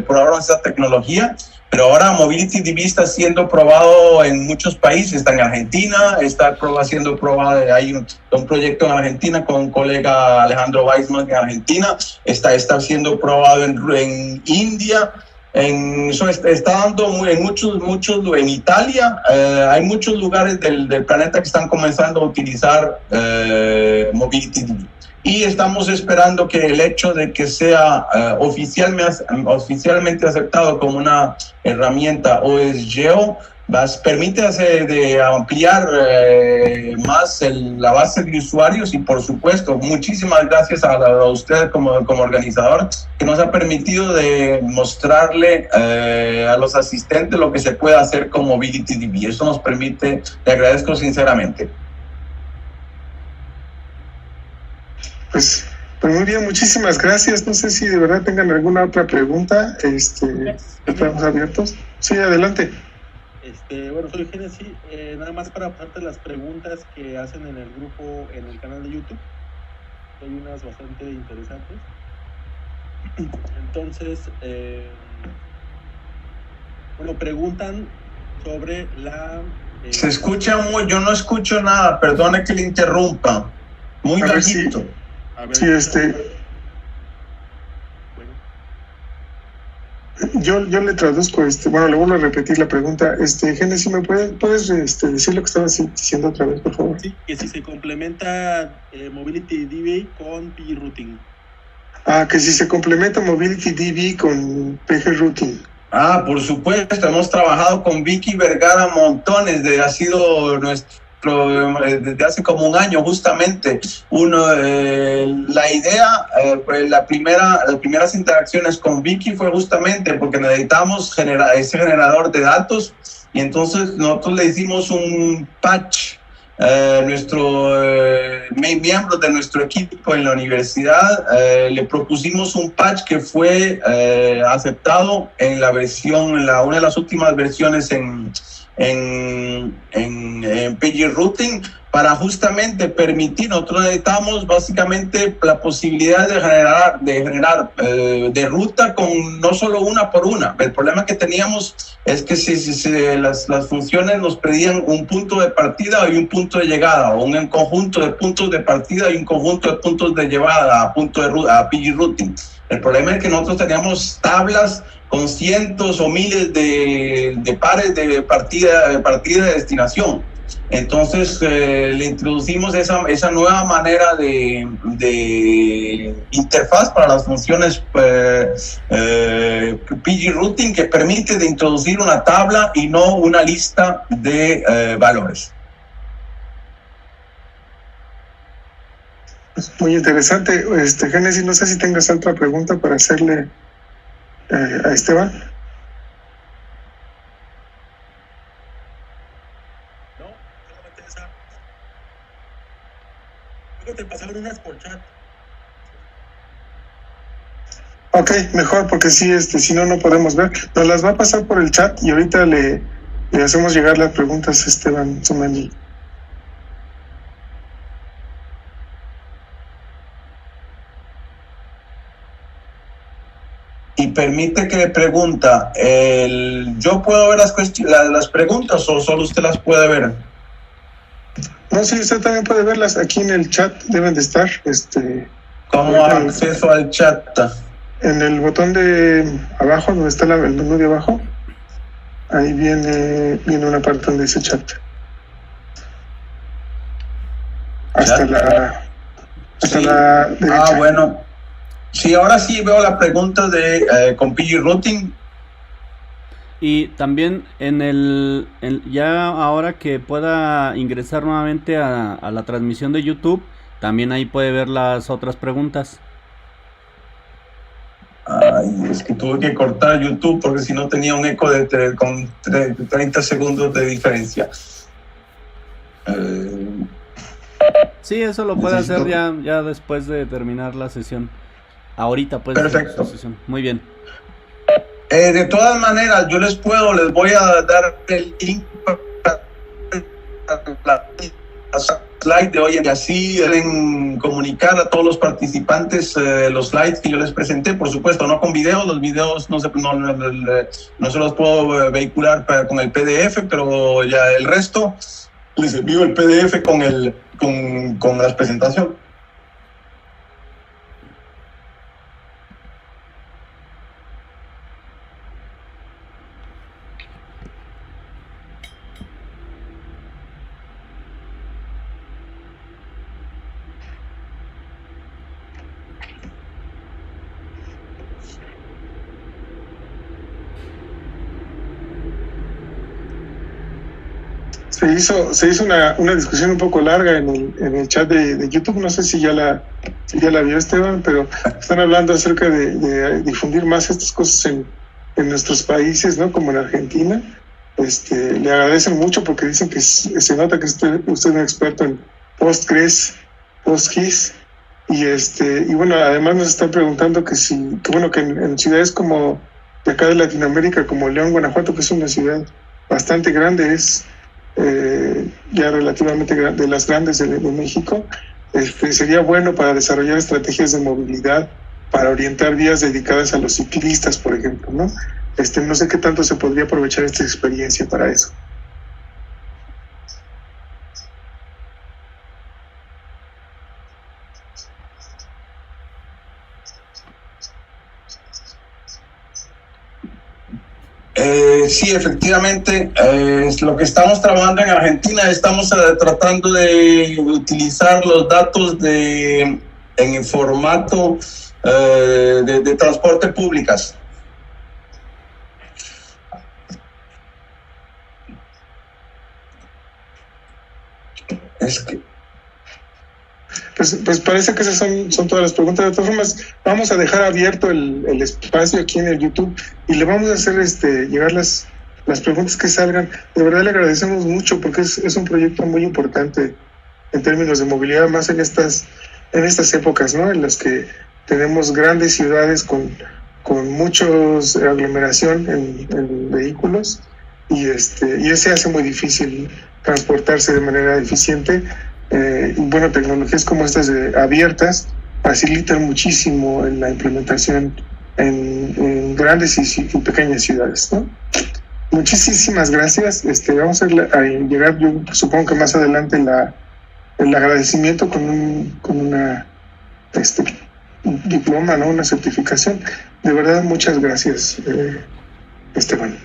probaron esa tecnología, pero ahora MobilityDB está siendo probado en muchos países. Está en Argentina, está siendo probado, hay un proyecto en Argentina con un colega Alejandro Weissman en Argentina, está siendo probado en India. Está dando en muchos en Italia. Hay muchos lugares del planeta que están comenzando a utilizar MobilityDB, y estamos esperando que el hecho de que sea oficialmente aceptado como una herramienta OSGeo permite de ampliar más la base de usuarios, y por supuesto muchísimas gracias a usted como organizador, que nos ha permitido de mostrarle a los asistentes lo que se puede hacer con MobilityDB. Eso nos permite, le agradezco sinceramente. Pues muy bien, muchísimas gracias. No sé si de verdad tengan alguna otra pregunta. Estamos abiertos. Sí, adelante. Bueno, soy Genesis, nada más para pasarte las preguntas que hacen en el grupo, en el canal de YouTube. Hay unas bastante interesantes. Entonces, bueno, preguntan sobre la... Se escucha muy, yo no escucho nada, perdone que le interrumpa. Muy A ver si- bajito. A ver, Sí, bueno, yo le traduzco, bueno, le vuelvo a repetir la pregunta. Génesis, ¿me puedes decir lo que estabas diciendo otra vez, por favor? sí, que si se complementa Mobility DB con PG Routing. Ah, que si se complementa Mobility DB con PG Routing. Ah, por supuesto, hemos trabajado con Vicky Vergara montones, ha sido desde hace como un año justamente. La idea, pues las primeras interacciones con Vicky fue justamente porque necesitamos ese generador de datos y entonces nosotros le hicimos un patch. Miembros de nuestro equipo en la universidad le propusimos un patch que fue aceptado en la versión, una de las últimas versiones en PG Routing para justamente permitir, nosotros necesitamos básicamente la posibilidad de generar de ruta con no solo una por una. El problema que teníamos es que las funciones nos pedían un punto de partida y un punto de llegada, o un conjunto de puntos de partida y un conjunto de puntos de llegada a PG Routing. El problema es que nosotros teníamos tablas con cientos o miles de pares de partida de destinación. Entonces le introducimos esa nueva manera de interfaz para las funciones PG Routing que permite de introducir una tabla y no una lista de valores. Muy interesante. Génesis, no sé si tengas otra pregunta para hacerle a Esteban. No, solamente esa. Luego te pasaron unas por chat. Ok, mejor, porque sí, si no, no podemos ver. Nos las va a pasar por el chat y ahorita le hacemos llegar las preguntas a Esteban Zumendi. Y permite que le pregunta, ¿yo puedo ver las preguntas o solo usted las puede ver? No, sí, usted también puede verlas. Aquí en el chat deben de estar. ¿Cómo acceso al chat? En el botón de abajo, donde está el menú de abajo, ahí viene una parte donde dice chat. Hasta la derecha. Ah, bueno. Sí, ahora sí veo la pregunta con PG Routing. Y también ya ahora que pueda ingresar nuevamente a la transmisión de YouTube, también ahí puede ver las otras preguntas. Ay, es que tuve que cortar YouTube porque si no tenía un eco con 30 segundos de diferencia. Sí, eso lo puede hacer ya después de terminar la sesión. Ahorita pues. Perfecto. Sesión. Muy bien. De todas maneras, yo les voy a dar el link para la slide de hoy y así deben comunicar a todos los participantes los slides que yo les presenté, por supuesto, no con videos, los videos no se los puedo vehicular con el PDF, pero ya el resto les envío el PDF con la presentación. Se hizo una discusión un poco larga en el chat de YouTube. No sé si ya la vio Esteban, pero están hablando acerca de difundir más estas cosas en nuestros países, ¿no? Como en Argentina. Le agradecen mucho porque dicen que se nota que usted es un experto en Postgres, PostGIS, y bueno, además nos están preguntando que en ciudades como de acá de Latinoamérica, como León, Guanajuato, que es una ciudad bastante grande, es ya relativamente de las grandes de México. Sería bueno para desarrollar estrategias de movilidad, para orientar vías dedicadas a los ciclistas, por ejemplo, ¿no? No sé qué tanto se podría aprovechar esta experiencia para eso. Sí, efectivamente, es lo que estamos trabajando en Argentina. Estamos tratando de utilizar los datos en el formato de transporte públicas. Es que Pues parece que esas son todas las preguntas. De todas formas, vamos a dejar abierto el espacio aquí en el YouTube y le vamos a hacer llegar las preguntas que salgan. De verdad le agradecemos mucho porque es un proyecto muy importante en términos de movilidad, más en estas épocas, ¿no? En las que tenemos grandes ciudades con muchos aglomeración en vehículos y se hace muy difícil transportarse de manera eficiente. Y bueno, tecnologías como estas abiertas facilitan muchísimo en la implementación en grandes y pequeñas ciudades, ¿no? Muchísimas gracias. Vamos a llegar, yo supongo que más adelante, el agradecimiento con una un diploma, ¿no? Una certificación. De verdad, muchas gracias, Esteban.